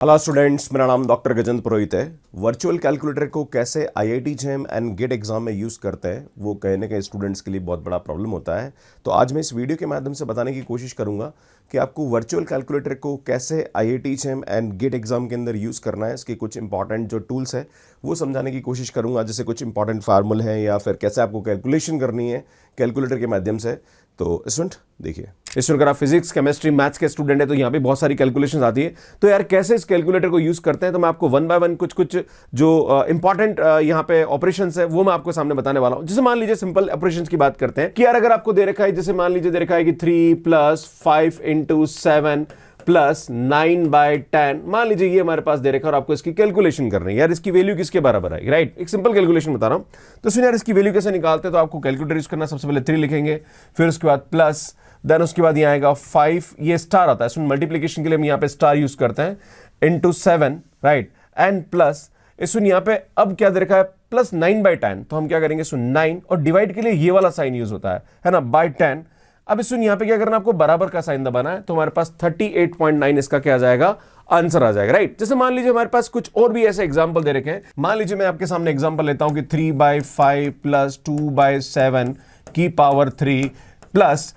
Hello students, मेरा नाम doctor Gajendra पुरोहित है। वर्चुअल कैलकुलेटर को कैसे IIT JEE and GATE exam में यूज़ करते हैं वो कहीं ना कहीं स्टूडेंट्स के लिए बहुत बड़ा प्रॉब्लम होता है। तो आज मैं इस वीडियो के माध्यम से बताने की कोशिश करूंगा कि आपको वर्चुअल कैलकुलेटर को कैसे IIT JEE and GATE exam के अंदर यूज़ करना है। इसके कुछ इंपॉर्टेंट जो टूल्स है वो समझाने की कोशिश करूँगा, जैसे कुछ इंपॉर्टेंट फार्मूले हैं या फिर कैसे आपको कैलकुलेशन करनी है कैलकुलेटर के माध्यम से। तो स्टूडेंट देखिए, स्टूडेंट अगर आप फिजिक्स, केमिस्ट्री, मैथ्स के स्टूडेंट है तो यहाँ पे बहुत सारी कैलकुलेशंस आती है। तो यार कैसे इस कैलकुलेटर को यूज करते हैं, तो मैं आपको वन बाय वन कुछ जो इंपॉर्टेंट यहाँ पे ऑपरेशंस है वो मैं आपको सामने बताने वाला हूँ। जैसे मान लीजिए सिंपल ऑपरेशंस की बात करते हैं कि यार अगर आपको दे रखा है, जैसे मान लीजिए दे रखा है कि 3 + 5 × 7 + 9/10, मान लीजिए ये हमारे पास दे रखा है और आपको इसकी कैलकुलेशन करनी है। यार इसकी वैल्यू किसके बराबर है, राइट? एक सिंपल कैलकुलेशन बता रहा हूं। तो सुनिए यार इसकी वैल्यू कैसे निकालते हैं, तो आपको कैलकुलेटर यूज करना। सबसे पहले 3 लिखेंगे, फिर उसके बाद प्लस, देन उसके बाद यहाँ आएगा 5, ये स्टार आता है। सुन मल्टीप्लीकेशन के लिए हम यहाँ पे स्टार यूज करते हैं, × 7, राइट? एंड प्लस सुन यहाँ पे अब क्या दे रखा है, प्लस 9/10, तो हम क्या करेंगे, सुन 9, और डिवाइड के लिए ये वाला साइन यूज होता है ना, बाय 10। अब सुन यहाँ पे क्या करना, आपको बराबर का साइन दबाना है, तो हमारे पास 38.9 इसका क्या आ जाएगा, आंसर आ जाएगा, राइट? जैसे मान लीजिए हमारे पास कुछ और भी ऐसे एग्जांपल दे रखे हैं। मान लीजिए मैं आपके सामने एग्जांपल लेता हूं कि 3/5 + 2/7 की पावर 3 प्लस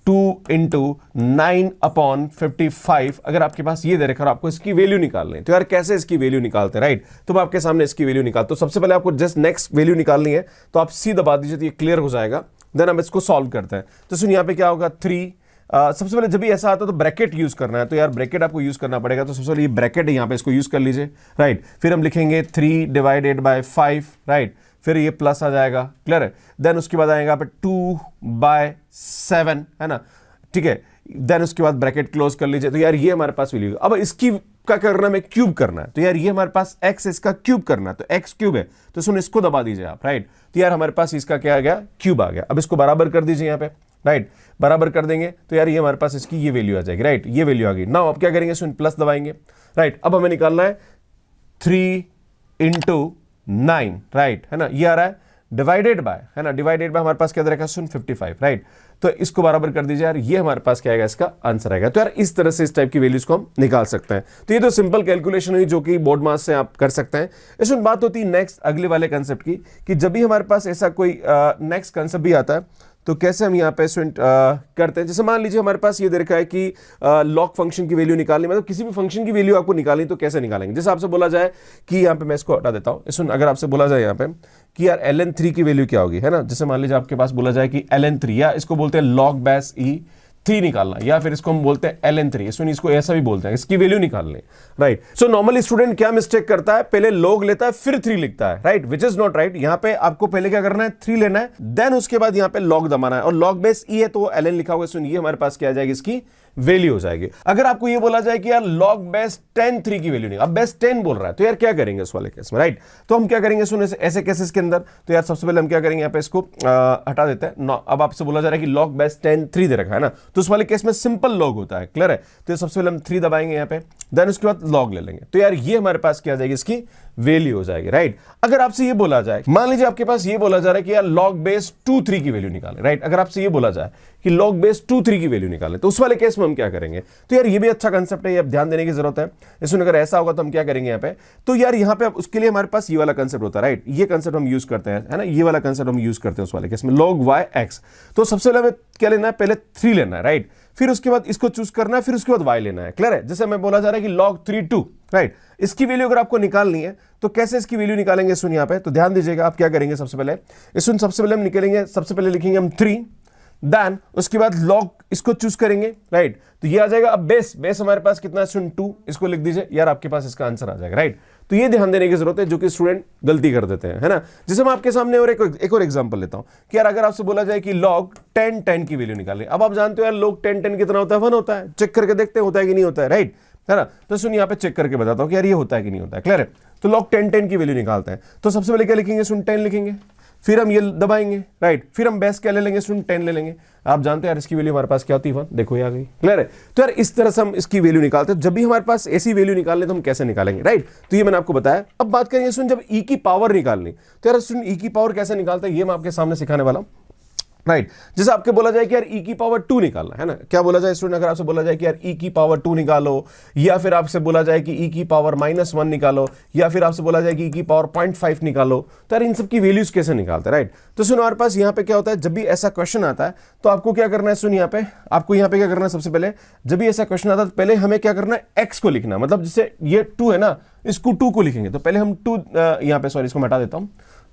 2 × 9/55। अगर आपके पास ये दे रखा है आपको इसकी वैल्यू निकालनी है, तो यार कैसे इसकी वैल्यू निकालते हैं, राइट? तो मैं आपके सामने इसकी वैल्यू निकालता हूं। सबसे पहले आपको जस्ट नेक्स्ट वैल्यू निकालनी है, तो आप सी दबा दीजिए तो ये क्लियर हो जाएगा। देन हम इसको सॉल्व करते हैं। तो सुन यहाँ पे क्या होगा, 3, सबसे पहले जब भी ऐसा आता है तो ब्रैकेट यूज करना है, तो यार ब्रैकेट आपको यूज करना पड़ेगा। तो सबसे पहले ये ब्रैकेट है, यहाँ पे इसको यूज कर लीजिए, राइट? फिर हम लिखेंगे 3/5, राइट? फिर ये प्लस आ जाएगा, क्लियर है? देन उसके बाद आएगा पे 2/7, है ना, ठीक है? देन उसके बाद ब्रैकेट क्लोज कर लीजिए। तो यार ये हमारे पास वैल्यू। अब इसकी क्या करना है, क्यूब करना है। तो यार ये हमारे पास x, इसका क्यूब करना है, तो x क्यूब है, तो सुन इसको दबा दीजिए आप, राइट? तो यार हमारे पास इसका क्या आ गया, क्यूब आ गया। अब इसको बराबर कर दीजिए यहाँ पे, राइट? बराबर कर देंगे तो यार ये हमारे पास इसकी ये वैल्यू आ जाएगी, राइट? ये वैल्यू आ गई। नाउ अब क्या करेंगे, सुन प्लस दबाएंगे, राइट? अब हमें निकालना है 3 × 9, राइट? है ना, ये आ रहा है डिवाइडेड बाय, है ना, डिवाइडेड बाय हमारे पास क्या दे रखा है, सुन 55, राइट? तो इसको बराबर कर दीजिए यार, ये हमारे पास क्या आएगा, इसका आंसर आएगा। तो यार इस तरह से इस टाइप की वैल्यूज को हम निकाल सकते हैं। तो ये तो सिंपल कैलकुलेशन हुई जो कि बोर्ड मास से आप कर सकते हैं। इसमें बात होती है नेक्स्ट अगले वाले कंसेप्ट की, कि जब भी हमारे पास ऐसा कोई नेक्स्ट कंसेप्ट भी आता है तो कैसे हम यहाँ पे स्टूडेंट करते हैं। जैसे मान लीजिए हमारे पास ये दे रखा है कि लॉग फंक्शन की वैल्यू निकालनी, मतलब किसी भी फंक्शन की वैल्यू आपको निकालनी, तो कैसे निकालेंगे? जैसे आपसे बोला जाए कि यहाँ पे मैं इसको हटा देता हूँ। सुन अगर आपसे बोला जाए यहाँ पे कि यार ln3 की वैल्यू क्या होगी, है ना, जैसे मान लीजिए आपके पास बोला जाए कि ln3, या इसको बोलते हैं log बेस E3 निकालना, या फिर इसको हम बोलते हैं ln3, सुन इसको ऐसा भी बोलते हैं, इसकी वैल्यू निकालनी, राइट? सो नॉर्मली स्टूडेंट क्या मिस्टेक करता है, पहले log लेता है फिर 3 लिखता है, right? Which is not right. यहाँ पे आपको पहले क्या करना है, 3 लेना है, देन उसके बाद यहाँ पे log दबाना है, और log बेस E है तो ln लिखा होगा। सुन ये हमारे पास क्या आ जाएगी, इसकी वैल्यू हो जाएगी। अगर आपको ये बोला जाए कि यार log बेस 10 3 की वैल्यू नहीं, अब बेस 10 बोल रहा है, तो यार क्या करेंगे उस वाले केस में, राइट? तो हम क्या करेंगे, सुन ऐसे केसेस के अंदर, तो यार सबसे पहले हम क्या करेंगे, यहाँ पे इसको हटा देते हैं। अब आपसे बोला जा रहा है कि log बेस 10 3 दे रखा है ना, तो उस वाले केस में सिंपल log होता है, क्लियर है? तो सबसे पहले हम 3 दबाएंगे यहाँ पे, देन उसके बाद log ले लेंगे, तो यार ये हमारे पास क्या आ जाएगी, इसकी वैल्यू हो जाएगी, राइट? अगर आपसे ये बोला जाए, मान लीजिए आपके पास ये बोला जा रहा है कि यार log बेस 2 3 की वैल्यू निकालें, राइट? अगर आपसे ये बोला जाए कि log बेस 2 3 की वैल्यू निकालें, तो उस वाले केस में हम क्या करेंगे? तो यार ये भी अच्छा कंसेप्ट है, ये ध्यान देने की जरूरत है। इसमें अगर ऐसा होगा तो हम क्या करेंगे यहाँ पे, तो यार यहाँ पे उसके लिए हमारे पास ये वाला कंसेप्ट होता है, राइट? ये कंसेप्ट हम यूज करते हैं, है ना, ये वाला कंसेप्ट हम यूज करते हैं उस वाले केस में, log y x। तो सबसे पहले हमें क्या लेना है, पहले 3 लेना है, राइट? फिर उसके बाद इसको चूज करना है, फिर उसके बाद y लेना है, क्लियर है? जैसे मैं बोला जा रहा है कि log 3 2, राइट? इसकी वैल्यू अगर आपको निकालनी है तो कैसे इसकी वैल्यू निकालेंगे, सुन यहाँ पे तो ध्यान दीजिएगा। आप क्या करेंगे, सबसे पहले सबसे पहले हम निकलेंगे, सबसे पहले लिखेंगे हम 3, देन उसके बाद log इसको चूज करेंगे, राइट? तो ये आ जाएगा। अब बेस हमारे पास कितना है, सुन 2, इसको लिख दीजिए, यार आपके पास इसका आंसर आ जाएगा, राइट? तो ये ध्यान देने की जरूरत है, जो कि स्टूडेंट गलती कर देते हैं, है ना। जैसे मैं आपके सामने और एक और एग्जांपल लेता हूं कि यार अगर आपसे बोला जाए कि log 10 10 की वैल्यू निकालें, अब आप जानते हो यार log 10 10 कितना होता है, 1 होता है। चेक करके देखते हैं होता है कि नहीं होता है, राइट? है ना। तो सुन यहाँ पे चेक करके बताता हूं कि यार ये होता है कि नहीं होता है, क्लियर है। तो log 10 10 की वैल्यू निकालते हैं, तो सबसे पहले क्या लिखेंगे, सुन 10 लिखेंगे, फिर हम ये दबाएंगे, राइट? फिर हम बेस क्या ले लेंगे, सुन 10 ले लेंगे। आप जानते हैं यार इसकी वैल्यू हमारे पास क्या होती है, 1, देखो ये आ गई, क्लियर है। तो यार इस तरह से हम इसकी वैल्यू निकालते हैं। जब भी हमारे पास ऐसी वैल्यू निकालने तो हम कैसे निकालेंगे, राइट? तो ये मैंने आपको बताया। अब बात करेंगे सुन जब ई की पावर निकालनी, तो यार सुन ई की पावर कैसे निकालते हैं, ये मैं आपके सामने सिखाने वाला हूं। राइट जैसे आपके बोला जाए कि यार e की पावर 2 निकालना है ना, क्या बोला जाए स्टूडेंट, अगर आपसे बोला जाए कि यार e की पावर 2 निकालो, या फिर आपसे बोला जाए कि e की पावर -1 निकालो, या फिर आपसे बोला जाए कि e की पावर 0.5 निकालो, तो यार इन सब की वैल्यूज कैसे निकालते हैं, राइट। तो सुनो हमारे पास यहाँ पे क्या होता है, जब भी ऐसा क्वेश्चन आता है तो आपको क्या करना है, सुन यहाँ पे आपको यहाँ पे क्या करना है, सबसे पहले जब भी ऐसा क्वेश्चन आता है तो पहले हमें क्या करना है, x को लिखना, मतलब जैसे ये 2 है ना, इसको 2 को लिखेंगे, तो पहले हम 2 यहाँ पे, सॉरी इसको हटा देता हूँ,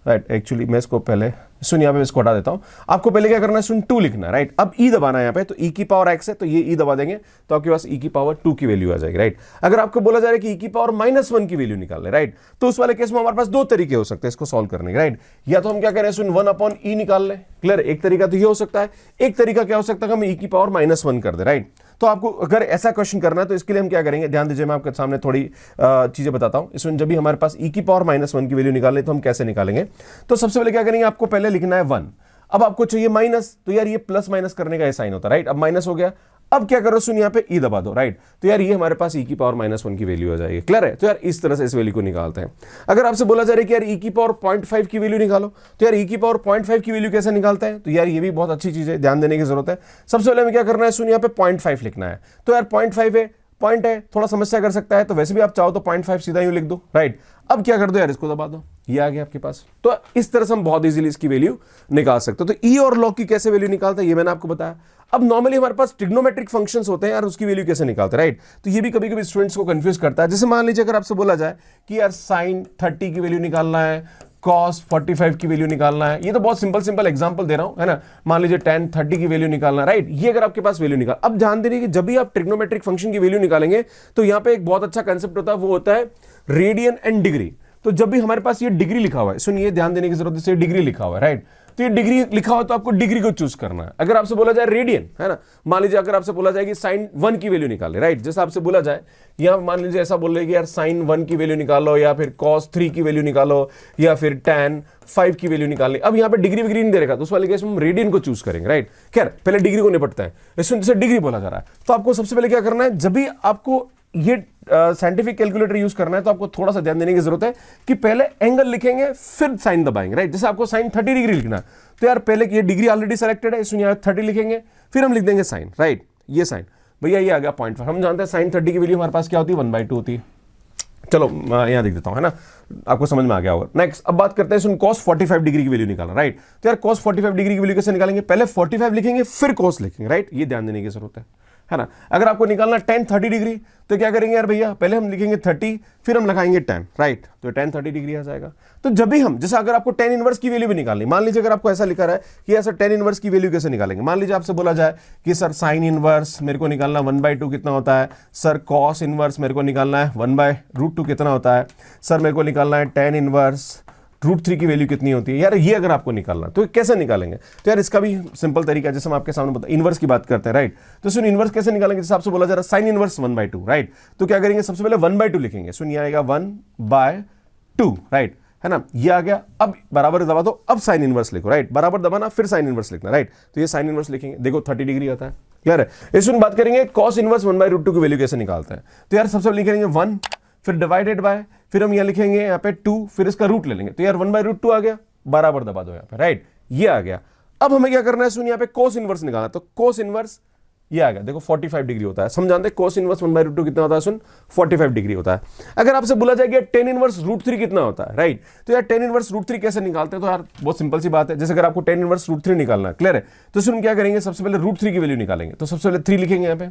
राइट एक्चुअली मैं इसको पहले सुन यहाँ पे इसको हटा देता हूं। आपको पहले क्या करना है, सुन 2 लिखना, राइट। अब ई दबाना है यहाँ पे, तो ई की पावर x है तो ये ई दबा देंगे तो आपके पास ई की पावर 2 की वैल्यू आ जाएगी, राइट। अगर आपको बोला जा रहा है कि ई की पावर -1 की वैल्यू निकाल ले, राइट, तो उस वाले केस में हमारे पास 2 तरीके हो सकते हैं इसको सॉल्व करने के, राइट। या तो हम क्या करें, सुन 1/e निकाल ले, क्लियर, एक तरीका तो ये हो सकता है। एक तरीका क्या हो सकता है, हम ई की पावर -1 कर दे, राइट। तो आपको अगर ऐसा क्वेश्चन करना है तो इसके लिए हम क्या करेंगे, ध्यान दीजिए, मैं आपके सामने थोड़ी चीजें बताता हूं। इसमें जब भी हमारे पास ई की पावर -1 की वैल्यू निकालने तो हम कैसे निकालेंगे, तो सबसे पहले क्या करेंगे, आपको पहले लिखना है 1, अब आपको चाहिए माइनस, तो यार ये प्लस माइनस करने का साइन होता है, राइट। अब माइनस हो गया, अब क्या करो, सुन यहाँ पे ई दबा दो, राइट। तो यार ये हमारे पास ई की पावर -1 की वैल्यू आ जाएगी, क्लियर है। तो यार इस तरह से इस वैल्यू को निकालते हैं। अगर आपसे बोला जा रहा है कि यार ई की पावर 0.5 की वैल्यू निकालो, तो यार ई की पावर 0.5 की वैल्यू कैसे निकालता है, तो यार ये भी बहुत अच्छी चीज है, ध्यान देने की जरूरत है। सबसे पहले हमें क्या करना है, सुन यहाँ पे 0.5 लिखना है, तो यार 0.5 है, पॉइंट है, थोड़ा समस्या कर सकता है, तो वैसे भी आप चाहो तो 0.5 सीधा यूं लिख दो, राइट। अब क्या कर दो यार, इसको दबा दो, ये आ गया आपके पास। तो इस तरह से हम बहुत इजीली इसकी वैल्यू निकाल सकते हो। तो ई और लॉग की कैसे वैल्यू निकालते हैं ये मैंने आपको बताया। अब नॉर्मली हमारे पास ट्रिग्नोमेट्रिक फंक्शंस होते हैं यार, उसकी वैल्यू कैसे निकालते हैं, राइट। तो ये भी कभी कभी स्टूडेंट्स को कंफ्यूज करता है। जैसे मान लीजिए अगर आपसे बोला जाए कि यार sin 30 की वैल्यू निकालना है, cos 45 की वैल्यू निकालना है, ये तो बहुत सिंपल एग्जांपल दे रहा हूं, है ना। मान लीजिए tan 30 की वैल्यू निकालना है, राइट। ये अगर आपके पास वैल्यू निकाल, अब ध्यान देने कि जब भी आप ट्रिग्नोमेट्रिक फंक्शन की वैल्यू निकालेंगे तो यहां पे एक बहुत अच्छा कंसेप्ट होता है, वो होता है रेडियन एंड डिग्री। तो जब भी हमारे पास ये डिग्री लिखा हुआ है, सुनिए ध्यान देने की जरूरत है, डिग्री लिखा हुआ है, राइट। तो ये डिग्री लिखा हुआ तो आपको डिग्री को चूज करना है। अगर आपसे बोला जाए रेडियन, है ना, मान लीजिए अगर आपसे बोला जाए कि sin 1 की वैल्यू निकाले, राइट, जैसे आपसे बोला जाए यहां मान लीजिए ऐसा बोल रहे कि यार sin 1 की वैल्यू निकालो, या फिर cos 3 की वैल्यू निकालो, या फिर tan 5 की वैल्यू निकालनी। अब यहाँ पे डिग्री विग्री नहीं दे रखा, तो उस वाले केस में हम रेडियन को चूज करेंगे, राइट। खैर पहले डिग्री को निपटता है, इसमें जैसे डिग्री बोला जा रहा है, तो आपको सबसे पहले क्या करना है, जब भी आपको ये साइंटिफिक कैलकुलेटर यूज करना है तो आपको थोड़ा सा ध्यान देने की जरूरत है कि पहले एंगल लिखेंगे फिर साइन दबाएंगे, राइट। जैसे आपको साइन 30 डिग्री लिखना, तो यार पहले ये डिग्री ऑलरेडी सेलेक्टेड है, इसमें यहाँ 30 लिखेंगे, फिर हम लिख देंगे साइन, राइट। ये साइन भैया ये आ गया 0.5। हम जानते हैं साइन 30 की वैल्यू हमारे पास क्या होती है, 1/2 होती है। चलो यहां लिख देता हूं, है ना, आपको समझ में आ गया होगा। नेक्स्ट अब बात करते हैं, सुन cos 45 डिग्री की वैल्यू निकालना, राइट। तो यार cos 45 डिग्री की वैल्यू कैसे निकालेंगे, पहले 45 लिखेंगे फिर cos लिखेंगे, राइट। ये ध्यान देने की जरूरत है ना। अगर आपको निकालना tan 30 डिग्री तो क्या करेंगे यार भैया, पहले हम लिखेंगे 30 फिर हम लगाएंगे tan, राइट। तो tan 30 डिग्री आ जाएगा। तो जब भी हम, जैसे अगर आपको tan इनवर्स की वैल्यू भी निकालनी, मान लीजिए अगर आपको ऐसा लिखा रहा है कि ऐसा tan इनवर्स की वैल्यू कैसे निकालेंगे, मान लीजिए आपसे बोला जाए कि सर sin इनवर्स मेरे को निकालना 1/2 कितना होता है, सर cos इनवर्स मेरे को निकालना है 1/√2 कितना होता है, सर मेरे को निकालना है tan इनवर्स √3 की वैल्यू कितनी होती है। यार ये अगर आपको निकालना तो कैसे निकालेंगे, तो यार इसका भी सिंपल तरीका है, जैसे हम आपके सामने बता, इनवर्स की बात करते हैं, राइट। तो सुन इनवर्स कैसे निकालेंगे, जैसे आपसे बोला जा रहा है साइन इनवर्स 1/2, राइट। तो क्या करेंगे, सबसे पहले 1/2 लिखेंगे, सुन ये आएगा 1/2, राइट, है ना, ये आ गया। अब बराबर दबा दो, अब साइन इनवर्स लिखो, राइट, बराबर दबाना फिर साइन इनवर्स लिखना, राइट। तो ये साइन इनवर्स लिखेंगे, देखो 30 डिग्री आता है, क्लियर है। इसमें बात करेंगे cos इनवर्स 1/√2 की वैल्यू कैसे निकालते हैं। तो यार सबसे पहले लिखेंगे 1 फिर डिवाइडेड बाय, फिर हम यहाँ लिखेंगे यहाँ पे 2 फिर इसका रूट ले लेंगे, तो यार 1/√2 आ गया, बराबर दबा दो यहाँ पे, राइट, ये आ गया। अब हमें क्या करना है, सुन यहाँ पे cos इनवर्स निकालना, तो cos इनवर्स ये आ गया, देखो 45 डिग्री होता है, हम जानते हैं cos इनवर्स 1/√2 कितना होता है, सुन 45 डिग्री होता है। अगर आपसे बोला जाए कि tan इनवर्स √3 कितना होता है, राइट, तो यार tan इनवर्स √3 कैसे निकालते हैं, तो यार बहुत सिंपल सी बात है। जैसे अगर आपको tan इनवर्स √3 निकालना है, क्लियर है, तो सुन क्या करेंगे, सबसे पहले √3 की वैल्यू निकालेंगे, तो सबसे पहले 3 लिखेंगे यहाँ पे,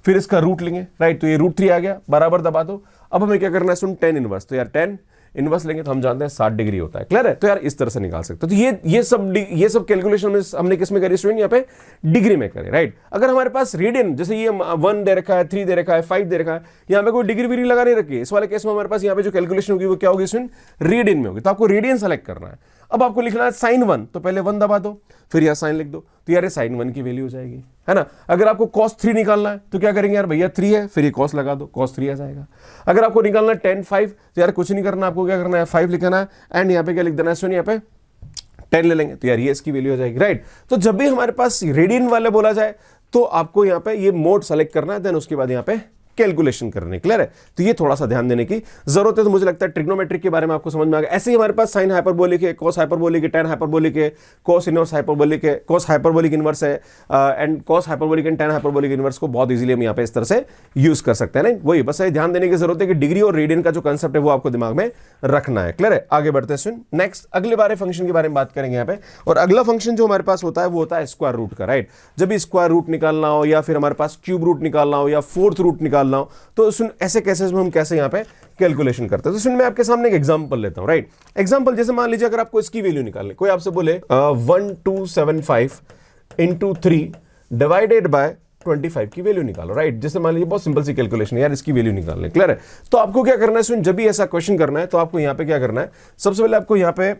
फिर इसका रूट लेंगे, राइट। तो ये √3 आ गया, बराबर दबा दो। अब हमें क्या करना है, सुन tan इनवर्स, तो यार tan इनवर्स लेंगे तो हम जानते हैं 60 डिग्री होता है, क्लियर है। तो यार इस तरह से निकाल सकते हो। तो ये सब कैलकुलेशन में हमने किस में करी स्टूडेंट, यहाँ पे डिग्री में करे, राइट। अगर हमारे पास रेडियन, जैसे ये 1 दे रखा है, 3 दे रखा है, 5 दे रखा है, यहाँ पे कोई डिग्री विग्री लगा नहीं रखी, इस वाले केस में हमारे पास यहाँ पे जो कैलकुलेशन होगी वो क्या होगी स्टूडेंट, रेडियन में होगी। तो आपको रेडियन सेलेक्ट करना है। अब आपको लिखना है sin 1, तो पहले 1 दबा दो, फिर यहाँ साइन लिख दो, तो यार sin 1 की वैल्यू हो जाएगी, है ना। अगर आपको cos 3 निकालना है तो क्या करेंगे यार भैया 3 है, फिर ये cos लगा दो, cos 3 आ जाएगा। अगर आपको निकालना है tan 5, तो यार कुछ नहीं करना, आपको क्या करना है 5 लिखना है एंड यहाँ पे क्या लिख देना है, सुन यहाँ पे 10 ले लेंगे, तो यार ये इसकी वैल्यू हो जाएगी, राइट। तो जब भी हमारे पास रेडियन वाले बोला जाए तो आपको यहाँ पे ये मोड सेलेक्ट करना है, देन उसके बाद यहाँ पे कैलकुलेशन करने। क्लियर है? तो ये थोड़ा सा ध्यान देने की जरूरत है। तो मुझे लगता है ट्रिग्नोमेट्रिक के बारे में आपको समझ में आ गया। ऐसे ही हमारे पास साइन हाइपरबोलिक है, कॉस हाइपरबोलिक है, टेन हाइपरबोलिक है, कॉस इनवर्स हाइपरबोलिक है, कॉस हाइपरबोलिक इनवर्स है, and cos hyperbolic and tan hyperbolic inverse को बहुत इजीली हम यहाँ पे इस तरह से यूज कर सकते हैं। नहीं, वही बस ये ध्यान देने की जरूरत है कि डिग्री और रेडियन का जो कंसेप्ट है वो आपको दिमाग में रखना है। क्लियर है? आगे बढ़ते हैं। सुन, नेक्स्ट अगले बारे फंक्शन के बारे में बात करेंगे यहाँ पे। और अगला फंक्शन जो हमारे पास होता है वो होता है स्क्वायर रूट का। राइट? जब भी स्क्वायर रूट निकालना हो या फिर हमारे पास क्यूब रूट निकालना हो या फोर्थ रूट निकालना हो, तो सुन ऐसे केसेस में हम कैसे यहाँ पे कैलकुलेशन करते हैं। तो सुन, मैं आपके सामने एक एग्जांपल लेता हूं। राइट? एग्जांपल जैसे मान लीजिए अगर आपको इसकी वैल्यू निकालनी, कोई आपसे बोले 1275 इंटू 3 डिवाइडेड बाय 25 की वैल्यू निकालो। राइट? जैसे मान लीजिए बहुत सिंपल सी कैलकुलेशन है यार, इसकी वैल्यू निकालनी। क्लियर है? तो आपको क्या करना है सुन, जब भी ऐसा क्वेश्चन करना है तो आपको यहाँ पे क्या करना है, सबसे पहले आपको यहाँ पे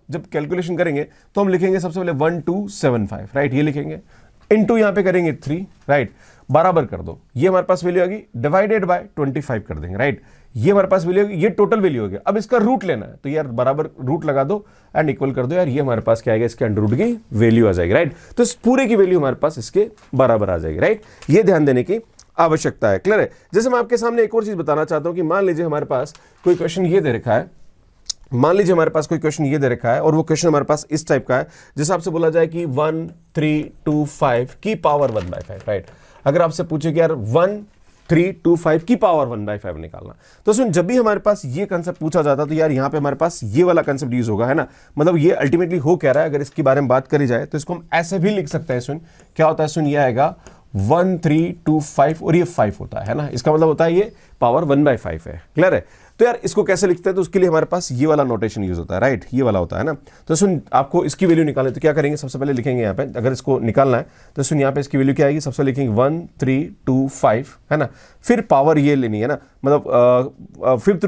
जब कैलकुलेशन करेंगे तो हम लिखेंगे सबसे पहले 1275। राइट? ये लिखेंगे, इनटू यहाँ पे करेंगे 3। राइट? बराबर कर दो, ये हमारे पास वैल्यू आ गई, डिवाइडेड बाय 25 कर देंगे। राइट? ये हमारे पास वैल्यू, ये टोटल वैल्यू हो गया। अब इसका रूट लेना है तो यार बराबर रूट लगा दो एंड इक्वल कर दो यार, ये हमारे पास क्या आएगा, इसके अंडर रूट की वैल्यू आ जाएगी। राइट? तो इस पूरे की वैल्यू हमारे पास इसके बराबर आ जाएगी। राइट? ये ध्यान देने की आवश्यकता है। क्लियर है? जैसे मैं आपके सामने एक और चीज बताना चाहता हूं कि मान लीजिए हमारे पास कोई क्वेश्चन ये दे रखा है, मान लीजिए हमारे पास कोई क्वेश्चन ये दे रखा है और वो क्वेश्चन हमारे पास इस टाइप का है, जैसे आपसे बोला जाए कि 1325 की पावर 1/5। राइट? अगर आपसे पूछे कि यार 1325 की पावर 1/5 निकालना, तो सुन जब भी हमारे पास ये कंसेप्ट पूछा जाता तो यार यहाँ पे हमारे पास ये वाला कंसेप्ट यूज होगा, है ना। मतलब ये अल्टीमेटली हो क्या रहा है, अगर इसके बारे में बात करी जाए तो इसको हम ऐसे भी लिख सकते हैं। सुन क्या होता है, सुन ये आएगा 1325 और ये 5 होता है ना, इसका मतलब होता है ये पावर 1/5 है। क्लियर है? तो यार इसको कैसे लिखते हैं, तो उसके लिए हमारे पास ये वाला नोटेशन यूज होता है। राइट? ये वाला होता है ना। तो सुन आपको इसकी वैल्यू निकालनी तो क्या करेंगे, सबसे पहले लिखेंगे यहाँ पे, अगर इसको निकालना है तो सुन यहाँ पे इसकी वैल्यू क्या आएगी, सबसे लिखेंगे 1325, है ना। फिर पावर ये लेनी है ना, मतलब फिफ्थ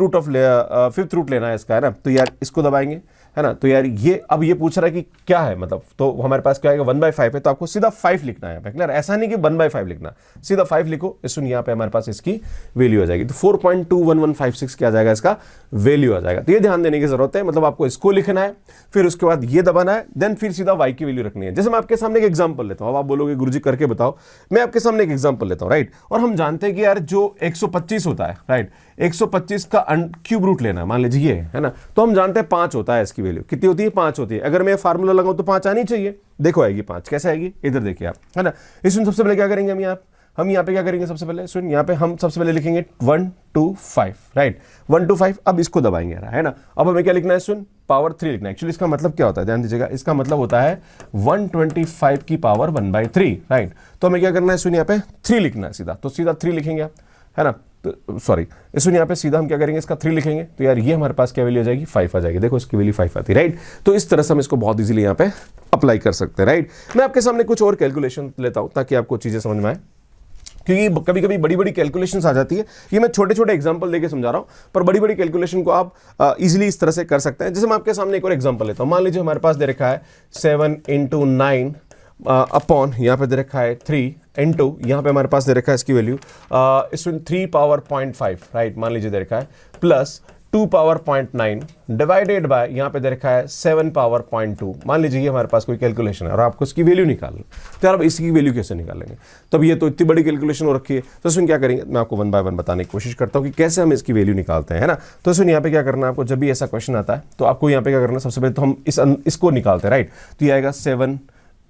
रूट लेना है इसका, है ना। तो यार इसको दबाएंगे, है ना। तो यार ये अब ये पूछ रहा है कि क्या है, मतलब तो हमारे पास क्या आएगा 1/5 है, तो आपको सीधा 5 लिखना है यहाँ पे। क्लियर? ऐसा नहीं कि 1/5 लिखना, सीधा 5 लिखो। सुन यहाँ पे हमारे पास इसकी वैल्यू आ जाएगी, तो 4.21156 क्या आ जाएगा, इसका वैल्यू आ जाएगा। तो ये ध्यान देने की जरूरत है, मतलब आपको इसको लिखना है, फिर उसके बाद ये दबाना है, देन फिर सीधा y की वैल्यू रखनी है। जैसे मैं आपके सामने एक एग्जांपल लेता हूं, अब आप बोलोगे गुरुजी करके बताओ, मैं आपके सामने एक एग्जांपल लेता हूं। राइट? और हम जानते हैं कि यार जो 125 होता है, राइट, 125 का क्यूब रूट लेना है, मान लीजिए ये है ना, तो हम जानते हैं 5 होता है, इसकी वैल्यू कितनी होती है, 5 होती है। अगर मैं फार्मूला लगाऊं तो 5 आनी चाहिए, देखो आएगी 5, कैसे आएगी, इधर देखिए आप, है ना। इसमें सबसे पहले क्या करेंगे हम यहाँ पे क्या करेंगे, सबसे पहले सुन यहाँ पे हम सबसे पहले लिखेंगे 125। राइट? 125, अब इसको दबाएंगे, है ना। अब हमें क्या लिखना है, सुन पावर 3 लिखना है। एक्चुअली इसका मतलब क्या होता है, ध्यान दीजिएगा, इसका मतलब होता है 125 की पावर 1/3। राइट? तो हमें क्या करना है, सुन यहाँ पे 3 लिखना है सीधा, तो सीधा 3 लिखेंगे आप, है ना। तो सॉरी, सुन यहाँ पे सीधा हम क्या करेंगे, इसका 3 लिखेंगे, तो यार ये हमारे पास क्या वैल्यू आ जाएगी, 5 आ जाएगी। देखो इसकी वैल्यू 5 आती है। राइट? तो इस तरह से हम इसको बहुत इजीली यहाँ पे अप्लाई कर सकते हैं। राइट? मैं आपके सामने कुछ और कैलकुलेशन लेता हूं ताकि आपको चीजें समझ में आए, क्योंकि कभी कभी बड़ी बड़ी कैलकुलेशंस आ जाती है। ये मैं छोटे छोटे एग्जांपल देके समझा रहा हूं, पर बड़ी बड़ी कैलकुलेशन को आप इजीली इस तरह से कर सकते हैं। जैसे मैं आपके सामने एक और एग्जांपल लेता हूं, मान लीजिए हमारे पास दे रखा है 7 × 9 अपॉन यहाँ पे दे रखा है 3 इंटू यहाँ पे हमारे पास दे रखा है इसकी वैल्यू इसमें 3 पावर 0.5। राइट? मान लीजिए दे रखा है प्लस 2 पावर 0.9 डिवाइडेड बाय यहाँ पे दे रखा है 7 पावर 0.2। मान लीजिए ये हमारे पास कोई कैलकुलेशन है और आपको इसकी वैल्यू निकालनी, तो यार अब इसकी वैल्यू कैसे निकालेंगे, तो अब ये तो इतनी बड़ी कैलकुलेशन हो रखी है। तो इसमें क्या करेंगे, मैं आपको 1 बाय 1 बताने की कोशिश करता हूँ कि कैसे हम इसकी वैल्यू निकालते हैं, है ना। तो इसमें यहाँ पे क्या करना है आपको, जब भी ऐसा क्वेश्चन आता है तो आपको यहाँ पे क्या करना है, सबसे पहले तो हम इसको निकालते हैं। राइट? तो ये आएगा 7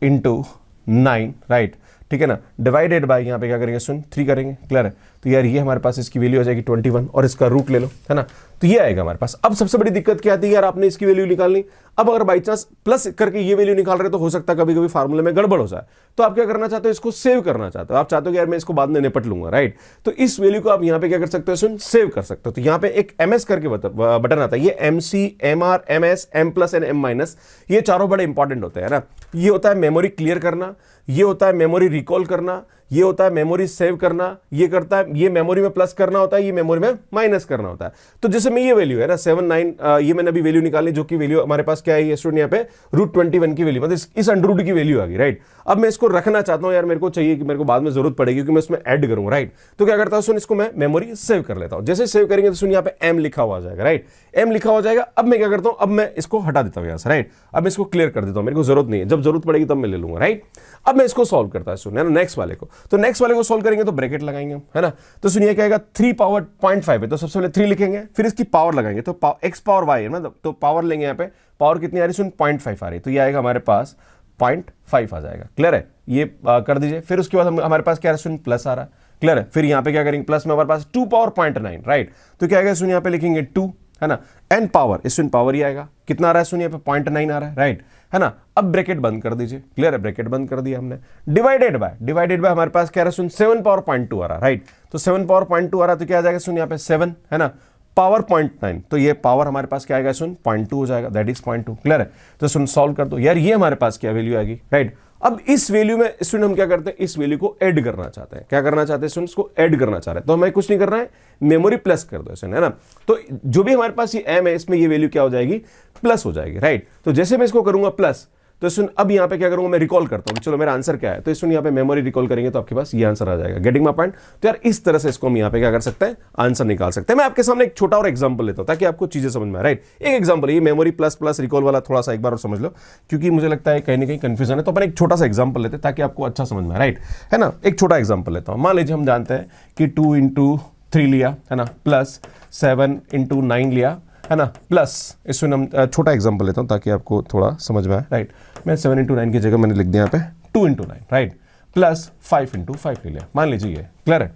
× 9, राइट, ठीक है ना, डिवाइडेड बाय यहाँ पे क्या करेंगे, सुन 3 करेंगे। क्लियर है? तो यार ये हमारे पास इसकी वैल्यू आ जाएगी 21 और इसका रूट ले लो, है ना। तो ये आएगा हमारे पास। अब सबसे बड़ी दिक्कत क्या आती है, यार आपने इसकी वैल्यू निकालनी, अब अगर बाई चांस प्लस करके ये वैल्यू निकाल रहे तो हो सकता है कभी कभी फार्मूले में गड़बड़ हो जाए, तो आप क्या करना चाहते हो, इसको सेव करना चाहते हो, आप चाहते हो कि यार मैं इसको बाद में निपट लूंगा। राइट? तो इस वैल्यू को आप यहाँ पे क्या कर सकते हो, सुन सेव कर सकते हो। तो यहाँ पे एक MS करके बटन आता है, ये MC, MR, MS, M+ and M-, ये चारों बड़े इंपॉर्टेंट होते हैं ना। ये होता है मेमोरी क्लियर करना, ये होता है मेमोरी रिकॉल करना, ये होता है मेमोरी सेव करना, ये करता है, ये मेमोरी में प्लस करना होता है, ये मेमोरी में माइनस करना होता है। तो जैसे में ये वैल्यू है ना 7, 9, ये मैंने अभी वैल्यू निकाली, जो कि वैल्यू हमारे पास क्या है, ये स्टूडेंट यहाँ पे √21 की वैल्यू, मतलब इस अंडररूट की वैल्यू आ गई। राइट? अब मैं इसको रखना चाहता हूं, यार मेरे को चाहिए कि मेरे को बाद में जरूरत पड़ेगी क्योंकि मैं इसमें ऐड करूंगा। राइट? तो क्या करता हूं, सुन इसको मैं मेमोरी सेव कर लेता हूं। जैसे सेव करेंगे तो सुन यहाँ पे M लिखा हुआ आ जाएगा। राइट? M लिखा हो जाएगा। अब मैं क्या करता हूं, अब मैं इसको हटा देता हूं यहाँ से। राइट? अब मैं इसको क्लियर कर देता हूं, मेरे को जरूरत नहीं है, जब जरूरत पड़ेगी तब मैं ले लूंगा। राइट? अब मैं इसको सॉल्व करता हूं, सुन है ना, नेक्स्ट वाले को। तो नेक्स्ट वाले को सोल्व करेंगे तो ब्रैकेट लगाएंगे हम, है ना। तो सुनिए क्या आएगा, 3 पावर 0.5 है तो सबसे पहले 3 लिखेंगे, फिर इसकी पावर लगाएंगे तो x पावर y है मतलब, तो पावर लेंगे यहाँ पे, पावर कितनी आ रही है, सुन 0.5 आ रही है, तो ये आएगा हमारे पास 0.5 आ जाएगा। क्लियर है, ये कर दीजिए। फिर उसके बाद हमारे पास क्या है, सुन प्लस आ रहा है। क्लियर है, फिर यहाँ पे क्या करेंगे, प्लस में हमारे पास 2 पावर 0.9, राइट। तो क्या आएगा, सुन यहाँ पे लिखेंगे 2, है ना, n पावर, इस पावर ही आएगा, कितना आ रहा है, सुनिए पे 0.9 आ रहा है, राइट, है ना। अब ब्रैकेट बंद कर दीजिए। क्लियर है, ब्रैकेट बंद कर दिया हमने। डिवाइडेड बाय हमारे पास क्या रहा है, सुन 7 पावर 0.2 आ रहा है, राइट। तो 7 पावर 0.2 आ रहा है तो क्या आ जाएगा, सुन यहाँ पे 7, है ना, पावर 0.9, तो ये पावर हमारे पास क्या आएगा, सुन 0.2 हो जाएगा, दैट इज 0.2। क्लियर है, तो सुन सॉल्व कर दो यार, ये हमारे पास क्या वैल्यू आएगी, राइट। अब इस वैल्यू में स्टूडेंट हम क्या करते हैं, इस वैल्यू को ऐड करना चाहते हैं। क्या करना चाहते हैं स्टूडेंट्स, को ऐड करना चाह रहे हैं, तो हमें कुछ नहीं करना है, मेमोरी प्लस कर दो, है ना। तो जो भी हमारे पास ये m है, इसमें ये वैल्यू क्या हो जाएगी, प्लस हो जाएगी, राइट। तो जैसे मैं इसको करूंगा प्लस, तो सुन अब यहाँ पे क्या करूंगा, मैं रिकॉल करता हूँ, चलो मेरा आंसर क्या है, तो सुन यहाँ पे मेमोरी रिकॉल करेंगे तो आपके पास ये आंसर आ जाएगा। Getting my point. तो यार इस तरह से इसको हम यहाँ पे क्या कर सकते हैं, आंसर निकाल सकते हैं। मैं आपके सामने एक छोटा और एग्जांपल लेता हूँ ताकि आपको चीजें समझ में आए, राइट। एक एग्जांपल, ये मेमोरी प्लस प्लस रिकॉल वाला थोड़ा सा एक बार और समझ लो, क्योंकि मुझे लगता है कहीं ना कहीं कंफ्यूजन है, तो अपन एक छोटा सा एग्जाम्पल लेते हैं ताकि आपको अच्छा समझ में आए, राइट, है ना। एक छोटा एग्जाम्पल लेता हूँ, मान लीजिए हम जानते हैं कि 2 into 3 लिया, है ना, प्लस 7 into 9 लिया, है ना, प्लस इसमें हम छोटा एग्जांपल लेता हूं ताकि आपको थोड़ा समझ में आए, राइट। मैं 7 into 9 की जगह मैंने लिख दिया यहाँ पे 2 into 9, राइट, प्लस 5 into 5 ले लिया, मान लीजिए ये। क्लियर है,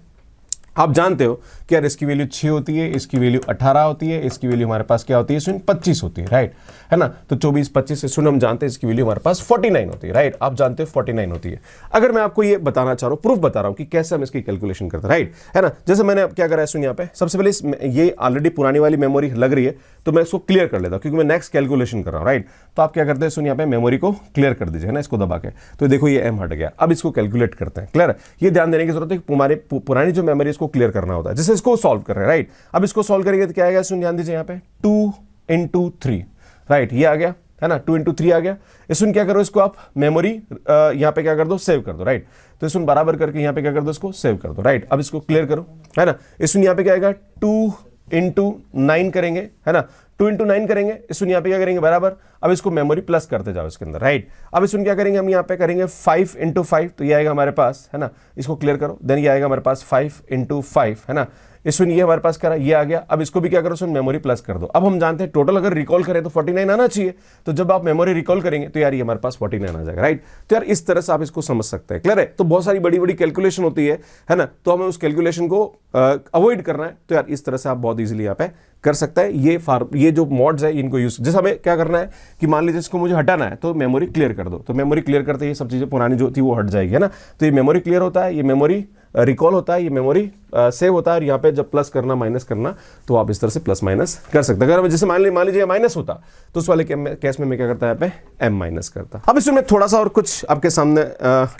आप जानते हो कि यार इसकी वैल्यू 6 होती है, इसकी वैल्यू 18 होती है, इसकी वैल्यू हमारे पास क्या होती है, सुन 25 होती है, राइट, है ना। तो 24 25 से सुन हम जानते हैं इसकी वैल्यू हमारे पास 49 होती है, राइट। आप जानते हो 49 होती है। अगर मैं आपको ये बताना चाह रहा हूँ, प्रूफ बता रहा हूँ कि कैसे हम इसकी कैलकुलेशन करते हैं, राइट, है ना। जैसे मैंने क्या करा है, सुन यहाँ पे सबसे पहले ये ऑलरेडी पुरानी वाली मेमोरी लग रही है तो मैं इसको क्लियर कर लेता हूँ क्योंकि मैं नेक्स्ट कैलकुलेशन कर रहा हूँ, राइट। तो आप क्या करते हैं, सुन यहाँ पे मेमोरी को क्लियर कर दीजिए, है ना, इसको दबा के। तो देखो ये m हट गया, अब इसको कैलकुलेट करते हैं। क्लियर है, ये ध्यान देने की जरूरत है कि हमारे पुरानी जो मेमोरी इसको क्लियर करना होता है, जैसे इसको सॉल्व कर रहे हैं, राइट। अब इसको सॉल्व करेंगे तो क्या आएगा, सुन ध्यान दीजिए यहाँ पे 2 into 3, राइट, ये आ गया, है ना, 2 into 3 आ गया। इसमें क्या करो, इसको आप मेमोरी यहाँ पे क्या कर दो, सेव कर दो, राइट। तो इसमें बराबर करके यहाँ पे क्या कर दो, इसको सेव कर दो, राइट। अब इसको क्लियर करो, है ना। इसमें यहाँ पे क्या आएगा, 2 into 9 करेंगे, है ना, 2 into 9 करेंगे, इसमें यहाँ पे क्या करेंगे, बराबर। अब इसको मेमोरी प्लस करते जाओ इसके अंदर, राइट। अब इसमें क्या करेंगे, हम यहाँ पे करेंगे 5 into 5, तो ये आएगा हमारे पास, है ना। इसको क्लियर करो, देन ये आएगा हमारे पास 5 into 5, है ना। इसमें ये हमारे पास करा, ये आ गया। अब इसको भी क्या करो, सुन मेमोरी प्लस कर दो। अब हम जानते हैं टोटल अगर रिकॉल करें तो 49 आना चाहिए, तो जब आप मेमोरी रिकॉल करेंगे तो यार ये हमारे पास 49 आ जाएगा, राइट। तो यार इस तरह से आप इसको समझ सकते हैं। क्लियर है, तो बहुत सारी बड़ी बड़ी कैलकुलेशन होती है ना, तो हमें उस कैलकुलेशन को अवॉइड करना है, तो यार इस तरह से आप बहुत ईजिली यहाँ पे कर सकता है। ये जो मॉड्स है इनको यूज, जैसे हमें क्या करना है कि मान लीजिए इसको मुझे हटाना है तो मेमोरी क्लियर कर दो, तो मेमोरी क्लियर करते ये सब चीजें पुरानी जो थी वो हट जाएगी, है ना। तो ये मेमोरी क्लियर होता है, ये मेमोरी रिकॉल होता है, ये मेमोरी सेव होता है, और यहाँ पे जब प्लस करना माइनस करना तो आप इस तरह से प्लस माइनस कर सकते हैं। अगर जैसे मान लीजिए माइनस होता तो उस वाले केस में मैं क्या करता है, यहाँ पे m माइनस करता। अब इसमें मैं थोड़ा सा और कुछ आपके सामने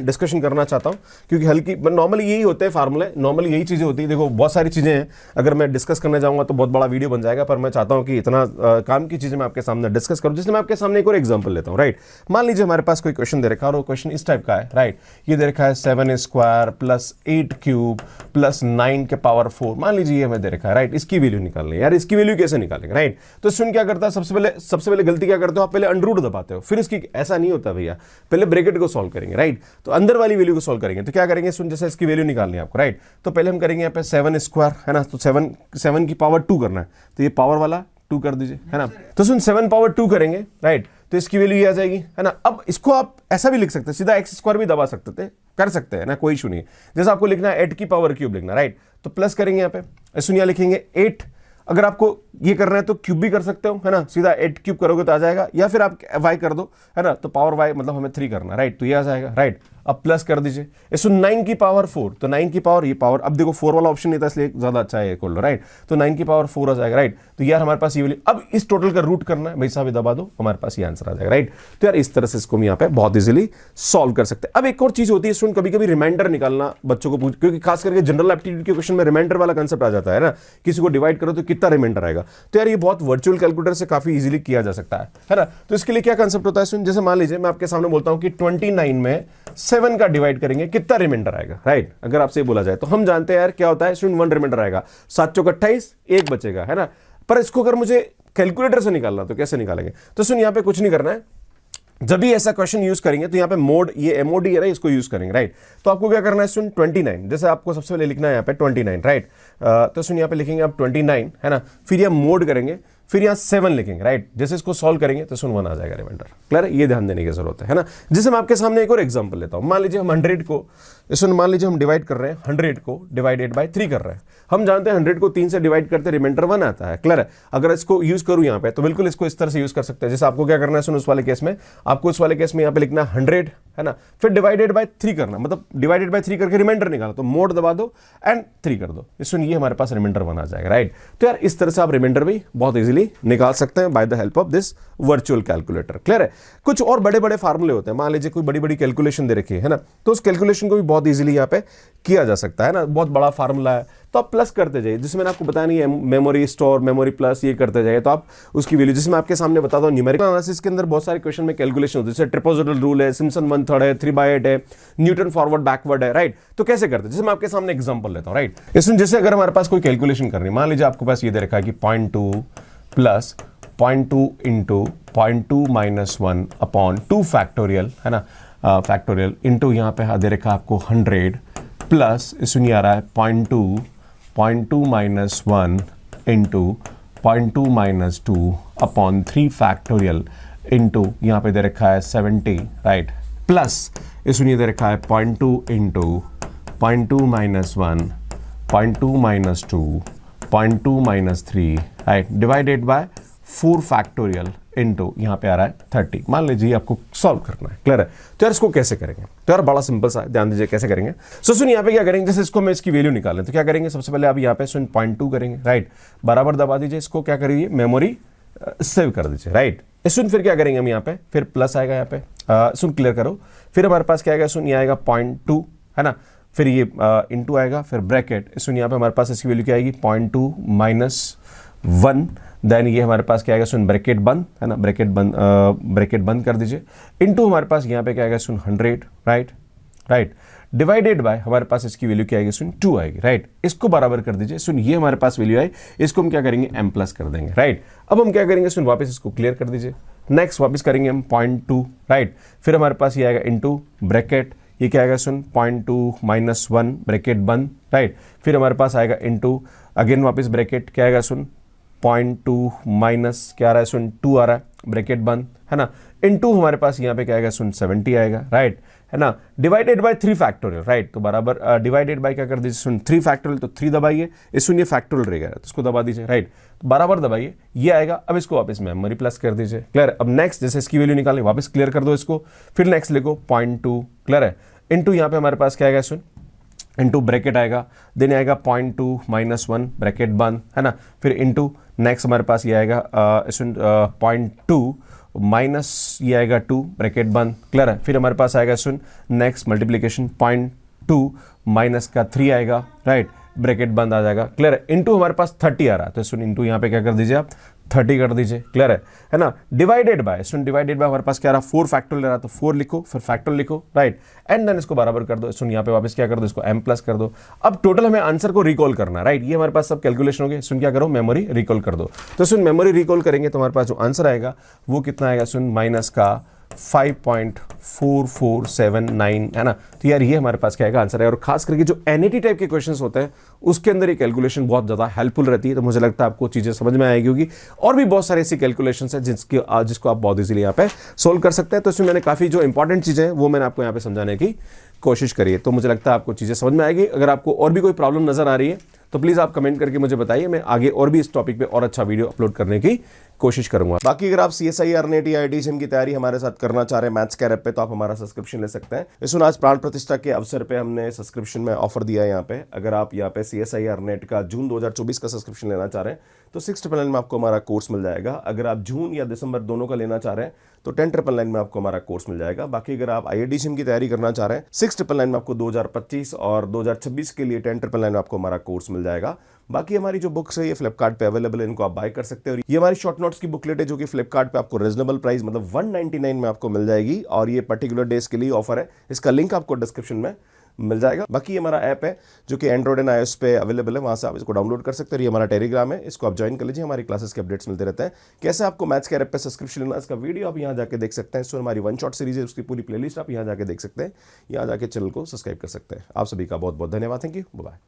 डिस्कशन करना चाहता हूँ, क्योंकि हल्की नॉर्मली यही होते हैं फार्मूले, नॉर्मली यही चीजें होती है। देखो बहुत सारी चीजें हैं, अगर मैं डिस्कस करने जाऊंगा तो बहुत बड़ा वीडियो बन जाएगा, पर मैं चाहता हूँ कि इतना काम की चीजें मैं आपके सामने डिस्कस करूँ। जिसमें मैं आपके सामने एक और एग्जाम्पल लेता हूँ, राइट। मान लीजिए हमारे पास कोई क्वेश्चन दे रखा है और वो क्वेश्चन इस टाइप का है, राइट। ये दे रखा है 7 स्क्वायर प्लस 8 क्यूब प्लस 9 के पावर 4, मान लीजिए ये हमें दे रखा है, राइट। इसकी वैल्यू निकालनी है यार, इसकी वैल्यू कैसे निकालेंगे, राइट। तो सुन क्या करता है, सबसे पहले गलती क्या करते हो आप, पहले अंडर रूट दबाते हो, फिर इसकी ऐसा नहीं होता भैया, पहले ब्रैकेट को सॉल्व करेंगे, राइट। तो अंदर वाली वैल्यू को सॉल्व करेंगे तो क्या करेंगे, सुन जैसे इसकी वैल्यू निकालनी है आपको, राइट। तो पहले हम करेंगे यहाँ पे 7 स्क्वायर, है ना, तो 7 की पावर 2 करना है, तो ये पावर वाला 2 कर दीजिए, है ना। तो सुन 7 पावर 2 करेंगे, राइट, तो इसकी वैल्यू ये आ जाएगी, है ना। अब इसको आप ऐसा भी लिख सकते हैं, सीधा एक्स स्क्वायर भी दबा सकते थे, कर सकते हैं ना, कोई इशू नहीं। जैसे आपको लिखना है 8 की पावर क्यूब लिखना, राइट, तो प्लस करेंगे यहाँ पे, सुनिए लिखेंगे 8। अगर आपको ये करना है तो क्यूब भी कर सकते हो, है ना, सीधा 8 क्यूब करोगे तो आ जाएगा, या फिर आप y कर दो, है ना, तो पावर y मतलब हमें 3 करना, राइट, तो ये आ जाएगा, राइट। अब प्लस कर दीजिए, इसको 9 की पावर 4, तो 9 की पावर, ये पावर, अब देखो 4 वाला ऑप्शन नहीं था इसलिए ज्यादा अच्छा है खोल लो, राइट। तो 9 की पावर 4 आ जाएगा, राइट। तो यार हमारे पास ये वाली, अब इस टोटल का रूट करना है, भाई साहब दबा दो, हमारे पास ये आंसर आ जाएगा, राइट। तो यार इस तरह से इसको हम यहाँ पे बहुत इजीली सॉल्व कर सकते हैं। अब एक और चीज होती है, कभी कभी रिमाइंडर निकालना बच्चों को पूछ, क्योंकि खास करके जनरल एप्टीट्यूड के क्वेश्चन में रिमाइंडर वाला कंसेप्ट आ जाता है ना, किसी को डिवाइड करो तो कितना रिमाइंडर आएगा। तो यार ये बहुत वर्चुअल कैलकुलेटर से काफी इजीली किया जा सकता है ना। तो इसके लिए क्या कंसेप्ट होता है, जैसे मान लीजिए मैं आपके सामने बोलता हूं कि 29 में 7 का डिवाइड करेंगे कितना रिमाइंडर आएगा, राइट। अगर आपसे बोला जाए तो हम जानते हैं यार क्या होता है, 1 रिमाइंडर आएगा, 7 चौक 28, 1 बचेगा, है ना। पर इसको अगर मुझे कैलकुलेटर से निकालना तो कैसे निकालेंगे, तो सुन यहाँ पे कुछ नहीं करना है, जब भी ऐसा क्वेश्चन यूज करेंगे तो यहाँ पे मोड, ये एमओडी है ना, इसको यूज करेंगे, राइट। तो आपको क्या करना है सुन 29, जैसे आपको सबसे पहले लिखना है यहाँ पे 29, राइट। तो सुन यहाँ पे लिखेंगे आप 29 है ना, फिर यहाँ मोड करेंगे, फिर यहाँ 7 लिखेंगे, राइट। जैसे इसको सॉल्व करेंगे तो सुन 1 आ जाएगा रिमाइंडर। क्लियर है, ये ध्यान देने की जरूरत है ना। जैसे मैं आपके सामने एक और एग्जांपल लेता हूं, मान लीजिए हम 100 को, सुन मान लीजिए हम डिवाइड कर रहे हैं, 100 को डिवाइडेड बाय 3 कर रहे हैं। हम जानते हैं 100 को 3 से डिवाइड करते रिमाइंडर 1 आता है। क्लियर है, अगर इसको यूज करूं यहाँ पे तो बिल्कुल इसको इस तरह से यूज कर सकते हैं। जैसे आपको क्या करना है सुन, उस वाले केस में आपको उस वाले केस में यहाँ पे लिखना 100 है ना, फिर डिवाइडेड बाय 3 करना, मतलब डिवाइडेड बाय 3 करके रिमाइंडर निकालो, तो मोड दबा दो एंड 3 कर दो, सुन ये हमारे पास रिमाइंडर 1 आ जाएगा, राइट। तो यार इस तरह से आप रिमाइंडर भी बहुत इजीली निकाल सकते हैं by the help of this virtual calculator. Clear है, कुछ और बड़े बड़े फार्मूले होते हैं, मान लीजिए कोई बड़ी बड़ी कैलकुलेशन दे रखी है ना, तो उस कैलकुलेशन को भी बहुत इजीली यहाँ पे किया जा सकता है ना। बहुत बड़ा फार्मूला है तो आप प्लस करते जाइए, जिसमें मैंने आपको बताया नहीं है मेमोरी स्टोर, मेमोरी प्लस, ये करते जाइए तो आप उसकी वैल्यू, जिसमें आपके सामने बताता हूं न्यूमेरिकल एनालिसिस के अंदर बहुत सारे क्वेश्चन में कैलकुलेशन होती है, जैसे ट्रिपोजोडल रूल है, सिम्पसन 1/3 है, 3/8 है, न्यूटन फॉरवर्ड बैकवर्ड है, राइट। तो कैसे करते हैं, जैसे मैं आपके सामने एग्जांपल लेता हूं, राइट। इसमें जैसे अगर हमारे पास कोई कैलकुलेशन करनी है, मान लीजिए आपके पास ये दे रखा है कि 0.2 plus 0.2 into 0.2 minus 1 upon 2 factorial है ना, फैक्टोरियल इंटू यहाँ पे दे रखा है आपको 100 प्लस इसमें आ रहा है 0.2 minus 1 into 0.2 minus 2 upon 3 factorial into यहाँ पे दे रखा है 70, राइट, प्लस इसमें दे रखा है 0.2 into 0.2 minus 1, 0.2 minus 2, 0.2 minus 3, right, divided by 4 factorial into यहाँ पे आ रहा है 30। मान लीजिए आपको सॉल्व करना है। क्लियर है, तो यार इसको कैसे करेंगे, तो यार बड़ा सिंपल सा, ध्यान दीजिए कैसे करेंगे। सुन यहाँ पे क्या करेंगे, जैसे इसको मैं इसकी वैल्यू निकालें तो क्या करेंगे, सबसे पहले आप यहाँ पे सुन 0.2 करेंगे, राइट, बराबर दबा दीजिए, इसको क्या करिए मेमोरी सेव कर दीजिए, राइट। सुन फिर क्या करेंगे हम यहाँ पे, फिर प्लस आएगा यहाँ पे, सुन क्लियर करो, फिर हमारे पास क्या आएगा, सुन ये आएगा 0.2 है ना, फिर ये इंटू आएगा, फिर ब्रैकेट, सुन यहाँ पे हमारे पास इसकी वैल्यू क्या आएगी 0.2 माइनस 1, देन ये हमारे पास क्या आएगा सुन ब्रैकेट बंद है ना, ब्रैकेट बंद कर दीजिए, इनटू हमारे पास यहाँ पे क्या आएगा सुन 100, राइट, डिवाइडेड बाय हमारे पास इसकी वैल्यू क्या आएगी सुन 2 आएगी, राइट। इसको बराबर कर दीजिए, सुन ये हमारे पास वैल्यू आई, इसको हम क्या करेंगे m प्लस कर देंगे, राइट। अब हम क्या करेंगे सुन वापस इसको क्लियर कर दीजिए, नेक्स्ट वापस करेंगे हम 0.2, राइट, फिर हमारे पास ये आएगा इनटू ब्रैकेट, ये क्या आएगा सुन 0.2 माइनस 1 ब्रैकेट बंद, राइट, फिर हमारे पास आएगा इनटू अगेन वापस ब्रैकेट, क्या आएगा सुन 0.2 माइनस क्या आ रहा है सुन 2 आ रहा है, ब्रैकेट बंद है ना, इनटू हमारे पास यहाँ पे क्या आएगा सुन 70 आएगा, राइट है ना, डिवाइडेड बाय 3 फैक्टोरियल, राइट। तो बराबर डिवाइडेड बाय क्या कर दीजिए सुन 3 फैक्टोरियल, तो 3 दबाइए, इस सुन ये फैक्टोरियल रहेगा तो इसको दबा दीजिए, राइट, बराबर दबाइए, ये आएगा। अब इसको वापस मेमोरी प्लस कर दीजिए, क्लियर। अब नेक्स्ट जैसे इसकी वैल्यू निकालें, वापस क्लियर कर दो इसको, फिर नेक्स्ट लिखो 0.2, क्लियर है, इनटू यहाँ पे हमारे पास क्या आएगा सुन इनटू ब्रैकेट आएगा, देन आएगा 0.2 माइनस 1 ब्रैकेट बंद है ना, फिर इनटू नेक्स्ट हमारे पास ये आएगा 0.2 माइनस ये आएगा 2 ब्रैकेट बंद, क्लियर है, फिर हमारे पास आएगा सुन नेक्स्ट मल्टीप्लिकेशन 0.2 माइनस का 3 आएगा, राइट, ब्रैकेट बंद आ जाएगा, क्लियर है, इनटू हमारे पास 30 आ रहा है, तो सुन इनटू यहाँ पे क्या कर दीजिए आप 30 कर दीजिए, क्लियर है ना, divided by, soon divided by हमारे पास क्या रहा 4 फैक्टोरियल ले रहा, तो 4 लिखो, फिर फैक्टोरियल लिखो, राइट, एंड देन इसको बराबर कर दो, सुन यहाँ पे वापस क्या कर दो, इसको m प्लस कर दो। अब टोटल हमें आंसर को रिकॉल करना, राइट, ये हमारे पास सब कैलकुलेशन हो गए, सुन क्या करो मेमोरी रिकॉल कर दो, तो सुन मेमोरी रिकॉल करेंगे तो हमारे पास जो आंसर आएगा वो कितना आएगा सुन माइनस का 5.4479 है ना। तो यार ये हमारे पास क्या आएगा आंसर है, और खास करके जो एनईटी टाइप के क्वेश्चंस होते हैं उसके अंदर ये कैलकुलेशन बहुत ज़्यादा हेल्पफुल रहती है, तो मुझे लगता है आपको चीज़ें समझ में आएगी होगी। और भी बहुत सारी ऐसी कैलकुलेशंस हैं जिसको आप बहुत इजीली यहाँ पे सोल्व कर सकते हैं। तो इसमें मैंने काफ़ी जो इंपॉर्टेंट चीज़ें हैं वो मैंने आपको यहाँ पे समझाने की कोशिश करी है, तो मुझे लगता है आपको चीज़ें समझ में आएगी। अगर आपको और भी कोई प्रॉब्लम नज़र आ रही है तो प्लीज़ आप कमेंट करके मुझे बताइए, मैं आगे और भी इस टॉपिक पे और अच्छा वीडियो अपलोड करने की कोशिश करूंगा। बाकी अगर आप CSIR नेट या IIT की तैयारी हमारे साथ करना चाह रहे हैं मैथ्स कैर ऐप पे, तो आप हमारा सब्सक्रिप्शन ले सकते हैं। इस आज प्राण प्रतिष्ठा के अवसर पे हमने सब्सक्रिप्शन में ऑफर दिया है यहाँ पे। अगर आप यहाँ पे CSIR नेट का जून 2024 का सब्सक्रिप्शन लेना चाह रहे हैं तो 699 में आपको हमारा कोर्स मिल जाएगा। अगर आप जून या दिसंबर दोनों का लेना चाह रहे हैं तो 10,999 में आपको हमारा कोर्स मिल जाएगा। बाकी अगर आप IIT की तैयारी करना चाह रहे हैं 699 में आपको 2025 और 2026 के लिए 10,999 में आपको हमारा कोर्स मिल जाएगा। बाकी हमारी जो बुक्स है ये फ्लिपकार्ट पे अवेलेबल है, इनको आप बाय कर सकते हैं। और ये हमारी शॉर्ट नोट्स की बुकलेट है जो कि फ्लिपकार्ट पे आपको रीजनेबल प्राइस मतलब 199 में आपको मिल जाएगी, और ये पर्टिकुलर डेज के लिए ऑफर है। इसका लिंक आपको डिस्क्रिप्शन में मिल जाएगा। बाकी ये हमारा ऐप है जो कि एंड्रॉइड एंड iOS पे अवेलेबल है, वहाँ से आप इसको डाउनलोड कर सकते हैं। ये हमारा टेलीग्राम है, इसको आप ज्वाइन कर लीजिए, हमारी क्लासेस के अपडेट्स मिलते रहते हैं। कैसे आपको मैथ्स के ऐप पे सब्सक्रिप्शन लेना, इसका वीडियो आप यहाँ जाके देख सकते हैं। इसमें हमारी वन शॉट सीरीज है, उसकी पूरी प्लेलिस्ट आप यहाँ जाके देख सकते हैं। यहाँ जाके चैनल को सब्सक्राइब कर सकते हैं। आप सभी का बहुत बहुत धन्यवाद। Thank you, bye.